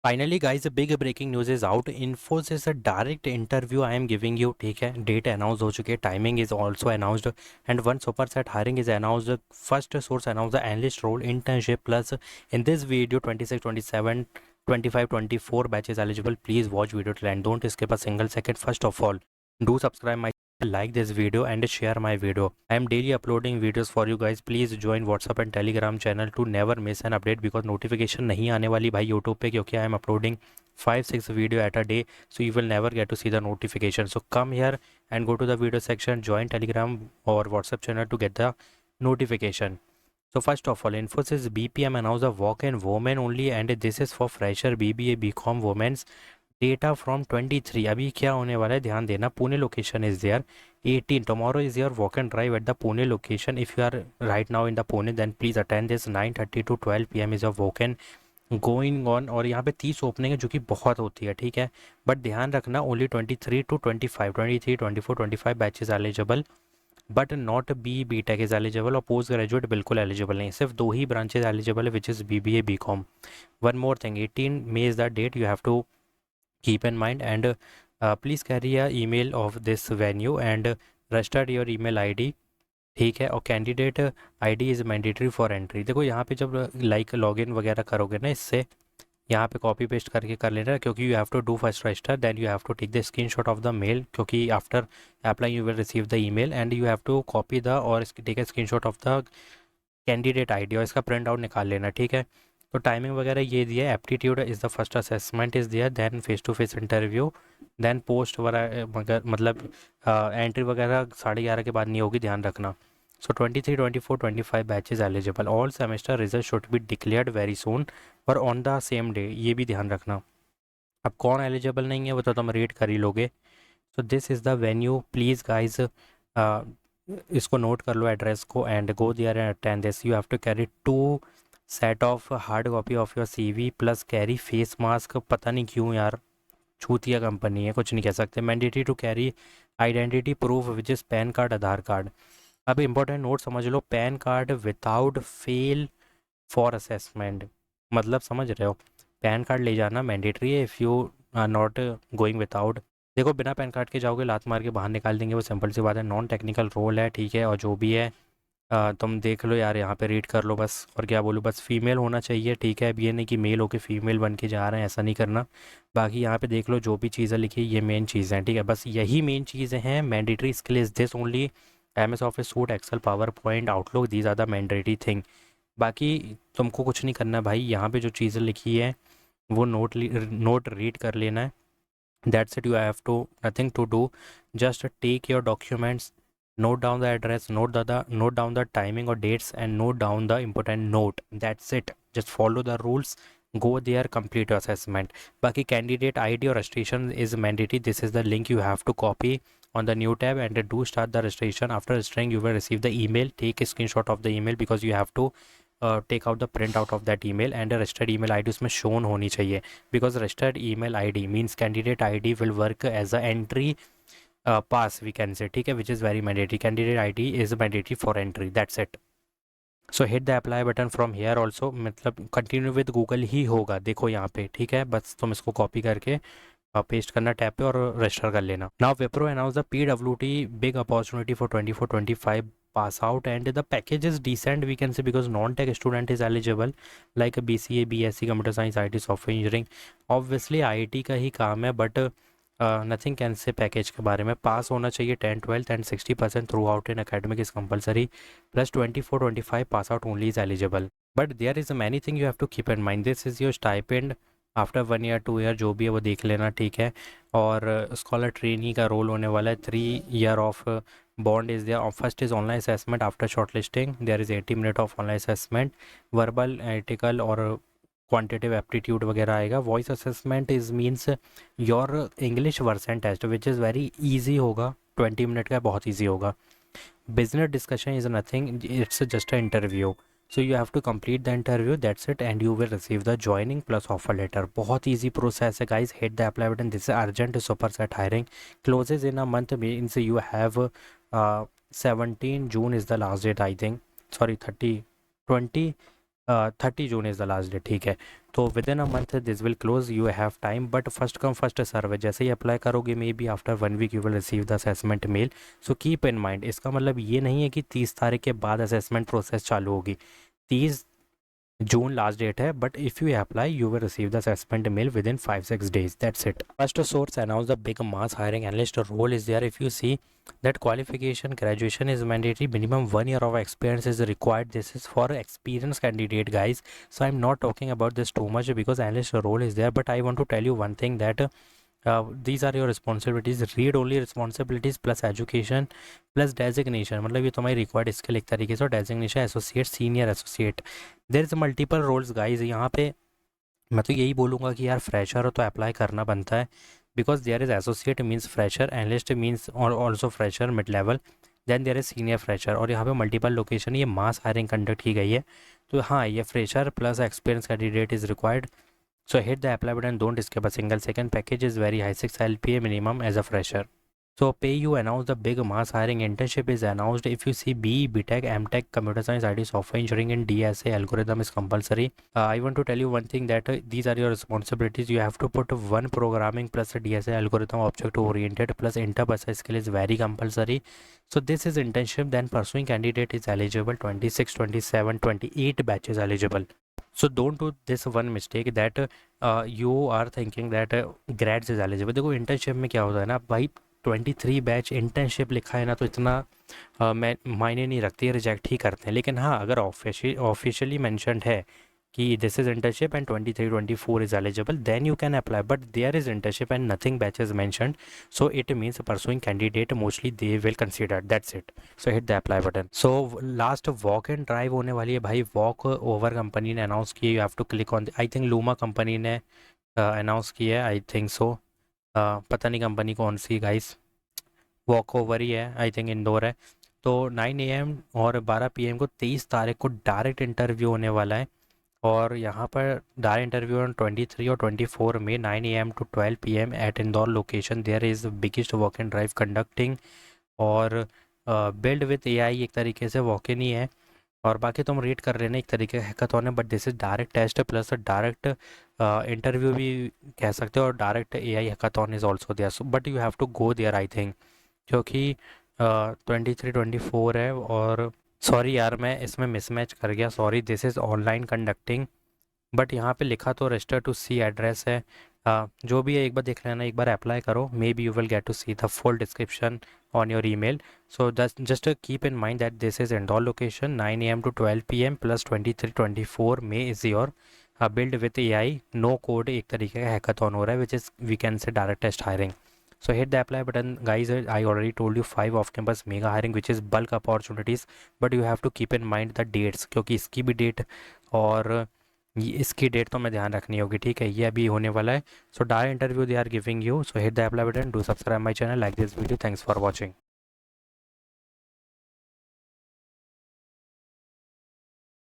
Finally guys big breaking news is out. Infosys direct interview I am giving you, ठीक है। Date announce हो चुकी है, timing is also announced and one Superset hiring is announced. First source announce the analyst role internship plus in this video 26 27 25 24 batches eligible. Please watch video till end, don't skip a single second. First of all, do subscribe my, like this video and share my video. I am daily uploading videos for you guys. Please join WhatsApp and Telegram channel to never miss an update because notification नहीं आने वाली भाई YouTube पे, क्योंकि I am uploading 5-6 video at a day, so you will never get to see the notification. So come here and go to the video section, join Telegram or WhatsApp channel to get the notification. So first of all, Infosys BPM announced a walk-in women only and this is for fresher BBA BCom women's. Data from 23, अभी क्या होने वाला है ध्यान देना। Pune location is there 18, tomorrow is your walk and drive at the Pune location. If you are right now in the Pune then please attend this. 9:30 to 12 PM is a walk and going on. और यहाँ पे 30 opening है जो कि बहुत होती है, ठीक है। बट ध्यान रखना only 23 to 25, 23 24 25 batches eligible, but not B tech is eligible और पोस्ट ग्रेजुएट बिल्कुल एलिजिबल नहीं। सिर्फ दो ही ब्रांचेज एलिजिबल है which is BBA BCom। One more thing, 18 May is the date, you have to keep in mind and please carry a email of this venue and register your email ID, ठीक है। और candidate ID is mandatory for entry. देखो यहाँ पे जब like login वगैरह करोगे ना, इससे यहाँ पे कॉपी पेस्ट करके कर लेना, क्योंकि you have to do first register then you have to take the screenshot of the mail, क्योंकि after apply you will receive the email and you have to copy the और take a screenshot of the candidate ID और इसका print out निकाल लेना, ठीक है। तो timing वगैरह ये दिया है। Aptitude is the first assessment is दिया, then face to face interview, then post वगैरह मगर मतलब एंट्री वगैरह 11:30 के बाद नहीं होगी, ध्यान रखना। सो 23 24 25 batches eligible. All semester result should be declared very soon और ऑन द सेम डे, ये भी ध्यान रखना। अब कौन एलिजिबल नहीं है वो तो तुम रीड कर ही लोगे। So this is the venue, please guys इसको नोट कर लो एड्रेस को and go there and attend this. You have to carry 2 set of hard copy of your CV plus carry face mask. पता नहीं क्यों यार, छूतिया कंपनी है, कुछ नहीं कह सकते। Mandatory to carry identity proof which is PAN card Aadhaar card. अब इंपॉर्टेंट नोट समझ लो, PAN card without fail for assessment, मतलब समझ रहे हो, पैन कार्ड ले जाना मैंडेटरी है if you are not going without. देखो बिना पैन कार्ड के जाओगे लात मार के बाहर निकाल देंगे, वो सिंपल सी बात है। नॉन टेक्निकल रोल है, ठीक है। और जो भी है तुम देख लो यार, यहाँ पे रीड कर लो बस। और क्या बोलूँ, बस फीमेल होना चाहिए, ठीक है। अब ये नहीं कि मेल होके फीमेल बन के जा रहे हैं, ऐसा नहीं करना। बाकी यहाँ पे देख लो जो भी चीज़ें लिखी ये मेन चीज़ें हैं, ठीक है। बस यही मेन चीज़ें हैं। Mandatory skill is this only, MS Office suite Excel PowerPoint Outlook, these are the mandatory thing. बाकी तुमको कुछ नहीं करना भाई, यहाँ पे जो चीज़ें लिखी है वो नोट रीड कर लेना है। That's it. You have to nothing to do. Just take your documents, note down the address, note down the timing or dates, and note down the important note. That's it. Just follow the rules. Go there, complete your assessment. Baki candidate ID or registration is mandatory. This is the link you have to copy on the new tab and do start the registration. After registering, you will receive the email. Take a screenshot of the email because you have to take out the print out of that email and registered email ID उसमें shown होनी चाहिए, because registered email ID means candidate ID will work as a entry pass we can say, ठीक है, which is very mandatory. Candidate ID is mandatory for entry, that's it. So hit the apply button from here also, मतलब continue with Google ही होगा, देखो यहाँ पे, ठीक है। बस तुम इसको कॉपी करके पेस्ट करना टैब पे और रजिस्टर कर लेना। Now Wipro announce the PWT big opportunity for 24-25 pass out and the package is decent we can say because non-tech student is eligible like a BCA BSc computer science IT software engineering। obviously IT का ही काम है but nothing can say package के बारे में। Pass होना चाहिए 10 12 and 60% throughout in academic is compulsory plus 24-25 pass out only is eligible. But there is many thing you have to keep in mind, this is your stipend after 1 year 2 year जो भी है वो देख लेना, ठीक है। और scholar trainee का रोल होने वाला है। 3 year of bond is there. First is online assessment after short listing, there is 80 minute of online assessment, verbal एटिकल और क्वांटिटेटिव एप्टीट्यूड वगैरह आएगा। Voice assessment is means your English version test which is very easy होगा, 20 minute का बहुत easy होगा। Business discussion is nothing, it's just a interview, so you have to complete the interview, that's it and you will receive the joining plus offer letter. बहुत easy process है guys, hit the apply button, this is urgent Superset hiring closes in a month means you have 17 June is the last date I think, sorry 30 20 30 June is the last date, ठीक है। तो within a month this will close, you have time, but first come first serve है। जैसे ही apply करोगे maybe after 1 week you will receive the assessment mail. So keep in mind, इसका मतलब ये नहीं है कि 30 तारीख के बाद असेसमेंट प्रोसेस चालू होगी। 30 जून लास्ट डेट है, but if you apply you will receive the assessment mail within 5-6 days, that's it. First source announce the big mass hiring analyst role is there. If you see that qualification graduation is mandatory, minimum 1 year of experience is required. This is for experienced candidate, guys. So I'm not talking about this too much because analyst role is there, but I want to tell you one thing that these are your responsibilities. Read only responsibilities plus education plus designation, मतलब ये तुम्हारी required skill एक तरीके से, और designation associate, senior associate, there is multiple roles guys. यहाँ पे मैं तो यही बोलूँगा कि यार फ्रेशर हो तो अप्लाई करना बनता है, because there is associate means fresher, analyst means और also fresher mid level, then there is senior fresher, और यहाँ पे मल्टीपल लोकेशन ये मास हायरिंग कंडक्ट की गई है। तो हाँ, ये fresher plus experience candidate is required. So hit the apply button, don't skip a single second. Package is very high, 6 LPA minimum as a fresher. So pay you announce the big mass hiring internship is announced. If you see BE, BTech, MTech, Computer Science, IT, Software Engineering and DSA algorithm is compulsory. I want to tell you one thing that these are your responsibilities. You have to put one programming plus a DSA algorithm object oriented plus interpersonal skill is very compulsory. So this is internship, then pursuing candidate is eligible 26, 27, 28 batches eligible. So don't do this one mistake that you are thinking that grads is eligible. देखो internship में क्या होता है ना भाई, 23 batch internship लिखा है ना, तो इतना मैं मायने नहीं रखती है, रिजेक्ट ही करते हैं। लेकिन हाँ, अगर ऑफिशियली मैंशनड है कि this is internship and 23-24 is eligible, then you can apply, but there is internship and nothing batch is mentioned, so it means pursuing candidate mostly they will consider, that's it. So hit the apply button. So last walk and drive होने वाली है भाई, walk over company ने announce की है, you have to click on, I think Luma company ने announce की है, आई थिंक सो, पता नहीं कंपनी कौन सी गाइस, वॉक ओवर ही है, आई थिंक इंदौर है। तो 9 AM और 12 PM को 23 तारीख को डायरेक्ट इंटरव्यू होने वाला है, और यहाँ पर डायरेक्ट इंटरव्यू ऑन 23 और 24 में 9 AM to 12 PM at Indore location, there is biggest walk and drive conducting, और बिल्ड विथ AI एक तरीके से वॉक इन ही है, और बाकी तुम रीड कर लेना, एक तरीके का हैकाथॉन है, but this is direct test plus direct interview भी कह सकते हो, और direct AI hackathon is also there, but you have to go there I think, क्योंकि 23-24 है। और सॉरी यार, मैं इसमें मिसमैच कर गया, sorry, this is online conducting, but यहाँ पे लिखा तो रजिस्टर टू सी एड्रेस है। जो भी है एक बार देख लेना, एक बार अप्लाई करो, may be you will get to see the full description on your email. So that's just keep in mind that this is Indore location, 9 AM to 12 PM plus 23-24 May is your build with AI no code एक तरीके का hackathon हो रहा है, which is we can say direct test hiring. So hit the apply button guys. I already told you 5 off campus mega hiring which is bulk opportunities, but you have to keep in mind the dates, क्योंकि इसकी भी date और इसकी date तो मैं ध्यान रखनी होगी, ठीक है, ये अभी होने वाला है। So direct interview they are giving you, so hit the apply button, do subscribe my channel, like this video, thanks for watching.